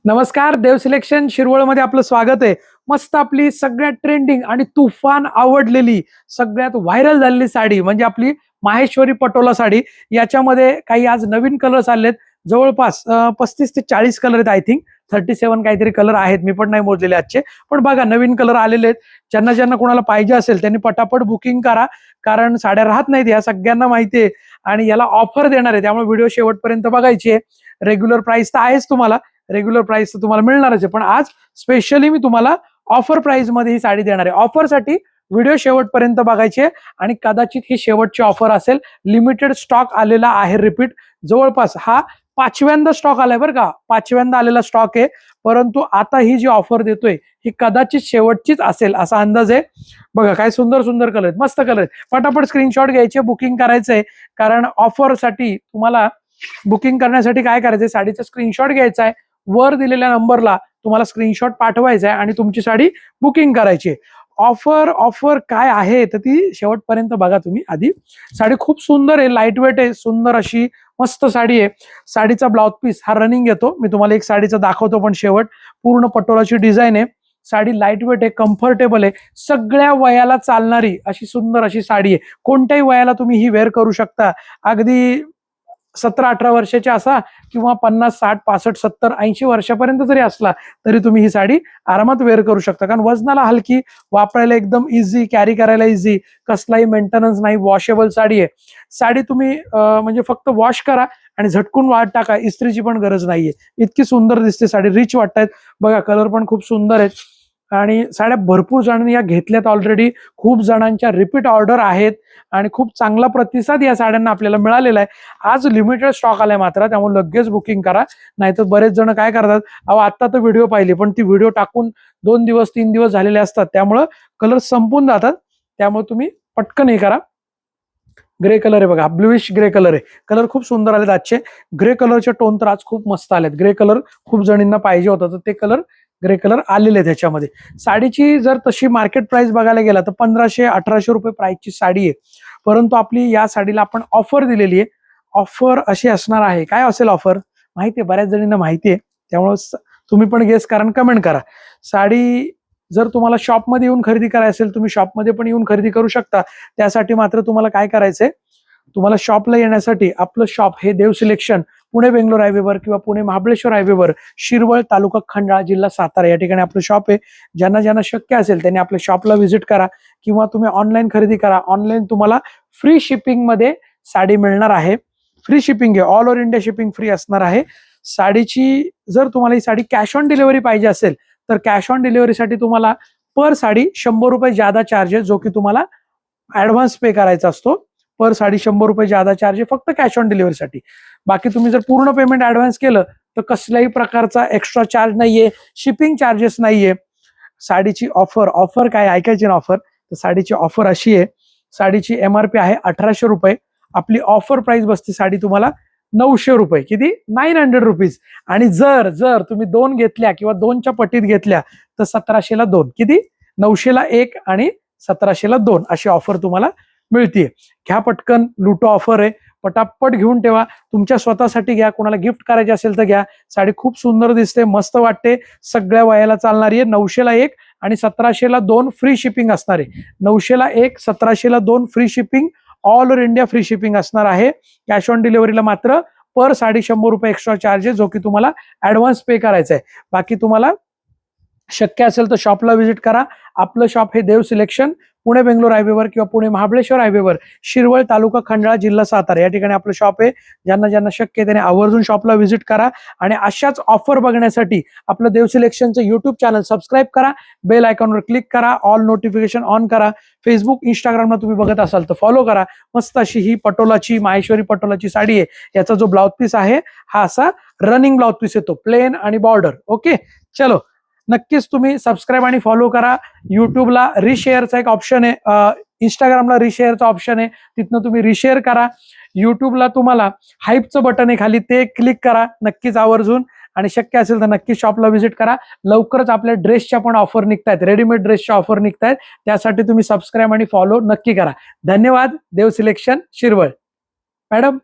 नमस्कार, देव सिलेक्शन शिरवळमध्ये आपलं स्वागत आहे। मस्त आपली सगळ्यात ट्रेंडिंग आणि तुफान आवडलेली सगळ्यात व्हायरल झालेली साडी म्हणजे आपली माहेश्वरी पटोला साडी। याच्यामध्ये काही आज नवीन कलर्स आलेत, जवळपास 35 ते 40 कलर आहेत। आय थिंक 37 काहीतरी कलर आहेत, मी पण नाही मोजलेले आजचे, पण बघा नवीन कलर आलेले आहेत। ज्यांना ज्यांना कोणाला पाहिजे असेल त्यांनी पटापट बुकिंग करा, कारण साड्या राहत नाहीत या सगळ्यांना माहिती आहे। आणि याला ऑफर देणार आहे, त्यामुळे व्हिडिओ शेवटपर्यंत बघायची आहे। रेग्युलर प्राइस तर आहेच, तुम्हाला रेग्युलर प्राइस तर तुम्हाला मिळणारच आहे, पण आज स्पेशली मी तुम्हाला ऑफर प्राइस मध्ये ही साडी देणार आहे। ऑफर साठी व्हिडिओ शेवटपर्यंत बघायची आहे आणि कदाचित ही शेवटची ऑफर असेल। लिमिटेड स्टॉक आलेला आहे, रिपीट जवळपास हा 5व्यांदा स्टॉक आलाय बरं का, 5व्यांदा आलेला स्टॉक आहे। परंतु आता ही जी ऑफर देतोय ही कदाचित शेवटचीच असेल असा अंदाज आहे। बघा काय सुंदर सुंदर कलर आहेत, मस्त कलर आहेत। फटाफट स्क्रीनशॉट घ्यायचे, बुकिंग करायचंय, कारण ऑफर साठी तुम्हाला बुकिंग करण्यासाठी काय करायचंय, साडीचा स्क्रीनशॉट घ्यायचा आहे, वर दिलेल्या नंबरला तुम्हाला स्क्रीनशॉट पाठवायचा आहे आणि तुमची साडी बुकिंग करायची आहे। ऑफर काय आहे तर ती शेवटपर्यंत बघा तुम्ही। आधी साडी खूप सुंदर आहे, लाईट वेट आहे, सुंदर अशी मस्त साडी आहे। साडीचा ब्लाउज पीस हा रनिंग येतो, मी तुम्हाला एक साडीचा दाखवतो, पण शेवट पूर्ण पटोलाची डिझाईन आहे। साडी लाईट वेट आहे, कम्फर्टेबल आहे, सगळ्या वयाला चालणारी अशी सुंदर अशी साडी आहे। कोणत्याही वयाला तुम्ही ही वेअर करू शकता, अगदी 17-18 वर्षाचे असा किंवा 50, 60, 65, 70, 80 वर्षापर्यंत जरी असला तरी तुम्ही ही साडी आरामात वेअर करू शकता, कारण वजनाला हलकी, वापरायला एकदम इझी, कॅरी करायला इझी, कसलाही मेंटेनन्स नाही, वॉशेबल साडी आहे। साडी तुम्ही म्हणजे फक्त वॉश करा आणि झटकून वाळत टाका, इस्त्रीची पण गरज नाहीये। इतकी सुंदर दिसते साडी, रिच वाटतायत बघा, कलर पण खूप सुंदर आहेत आणि साड्या भरपूर जणांनी या घेतल्यात ऑलरेडी। खूप जणांच्या रिपीट ऑर्डर आहेत आणि खूप चांगला प्रतिसाद या साड्यांना आपल्याला मिळालेला आहे। आज लिमिटेड स्टॉक आलाय मात्र, त्यामुळे लगेच बुकिंग करा, नाहीतर बरेच जण काय करतात, अहो आता तर व्हिडिओ पाहिली पण ती व्हिडिओ टाकून 2 दिवस 3 दिवस झालेले असतात, त्यामुळे कलर संपून जातात। त्यामुळे तुम्ही पटकन हे करा। ग्रे कलर आहे बघा, ब्लूइश ग्रे कलर आहे, कलर खूप सुंदर आलेत आजचे। ग्रे कलरचे टोन तर आज खूप मस्त आलेत, ग्रे कलर खूप जणींना पाहिजे होता तर ते कलर ग्रे कलर आलेले आहेत ह्याच्यामध्ये। साडीची जर तशी मार्केट प्राइस बघायला गेला तर 1500-1800 रुपये प्राइसची साडी आहे, परंतु आपली या साडीला आपण ऑफर दिलेली आहे। ऑफर अशी असणार आहे, काय असेल ऑफर माहिती आहे, बऱ्याच जणींना माहिती आहे, त्यामुळे तुम्ही पण गेस करा, कमेंट करा। साडी जर तुम्हाला शॉपमध्ये येऊन खरेदी करायची असेल, तुम्ही शॉपमध्ये पण येऊन खरेदी करू शकता। त्यासाठी मात्र तुम्हाला काय करायचंय, तुम्हाला शॉपला येण्यासाठी आपलं शॉप हे देव सिलेक्शन पुणे बेंगलोर हायवेवर किंवा पुणे महाबळेश्वर हायवेवर, शिरवळ तालुका खंडाळा जिल्हा सातारा या ठिकाणी आपलं शॉप आहे। ज्यांना ज्यांना शक्य असेल त्यांनी आपल्या शॉपला व्हिजिट करा किंवा तुम्ही ऑनलाईन खरेदी करा। ऑनलाईन तुम्हाला फ्री शिपिंग मध्ये साडी मिळणार आहे, फ्री शिपिंग आहे, all over India shipping free असणार आहे। साडीची जर तुम्हाला ही साडी कॅश ऑन डिलिव्हरी पाहिजे असेल तर कॅश ऑन डिलिव्हरीसाठी तुम्हाला पर साडी 100 रुपये ज्यादा चार्जेस, जो की तुम्हाला ऍडव्हान्स पे करायचा असतो। पर साडी 100 रुपये ज्यादा चार्ज आहे फक्त कॅश ऑन डिलिव्हरीसाठी। बाकी तुम्ही जर पूर्ण पेमेंट ऍडव्हान्स केलं तर कसल्याही प्रकारचा एक्स्ट्रा चार्ज नाहीये, शिपिंग चार्जेस नाहीये। साडीची ऑफर काय ऐकायची ना ऑफर, तर साडीची ऑफर अशी आहे, साडीची MRP आहे 1800 रुपये, आपली ऑफर प्राइस बसते साडी तुम्हाला 900 रुपये, किती 900 रुपीज। आणि जर तुम्ही 2 घेतल्या किंवा 2च्या पटीत घेतल्या तर 1700 ला 2, किती 900 ला 1 आणि 1700 ला 2 अशी ऑफर तुम्हाला मिळते। घ्या पटकन, लुटो ऑफर आहे, पटापट घेऊन ठेवा, तुमच्या स्वतःसाठी घ्या, कोणाला गिफ्ट करायचे असेल तर घ्या। साडी खूप सुंदर दिसते, मस्त वाटते, सगळ्या वयाला चालणारी आहे। 900 ला 1 आणि 1700 ला 2 फ्री शिपिंग असणार आहे। 900 ला 1, 1700 ला 2 free shipping, all over India free shipping असणार आहे। कॅश ऑन डिलिव्हरीला मात्र पर साडी 100 रुपये एक्स्ट्रा चार्जेस, जो की तुम्हाला ऍडव्हान्स पे करायचा आहे। बाकी तुम्हाला शक्य असेल तर शॉपला व्हिजिट करा। आपलं शॉप हे देव सिलेक्शन पुणे बेंगलोर हायवेवर किंवा पुणे महाबळेश्वर हायवेवर, शिरवळ तालुका खंडाळा जिल्हा सातारा या ठिकाणी आपलं शॉप आहे। ज्यांना ज्यांना शक्य आहे त्यांनी आवर्जून शॉपला व्हिजिट करा आणि अशाच ऑफर बघण्यासाठी आपलं देव सिलेक्शनचं युट्यूब चॅनल सबस्क्राईब करा, बेल आयकॉनवर क्लिक करा, ऑल नोटिफिकेशन ऑन करा। फेसबुक इंस्टाग्रामला तुम्ही बघत असाल तर फॉलो करा। मस्त अशी ही पटोलाची, माहेश्वरी पटोलाची साडी आहे। याचा जो ब्लाउज पीस आहे हा असा रनिंग ब्लाउज पीस येतो, प्लेन आणि बॉर्डर। ओके, चलो नक्कीच तुम्ही सबस्क्राईब आणि फॉलो करा। युट्यूबला रिशेअरचा एक ऑप्शन आहे, इंस्टाग्रामला रिशेअरचा ऑप्शन आहे, तिथनं तुम्ही रिशेअर करा। युट्यूबला तुम्हाला हाईपचं बटन आहे खाली, ते क्लिक करा नक्कीच आवर्जून, आणि शक्य असेल तर नक्कीच शॉपला व्हिजिट करा। लवकरच आपल्या ड्रेसच्या पण ऑफर निघतायत, रेडीमेड ड्रेसच्या ऑफर निघतायत, त्यासाठी तुम्ही सबस्क्राईब आणि फॉलो नक्की करा। धन्यवाद। देव सिलेक्शन शिरवळ। मॅडम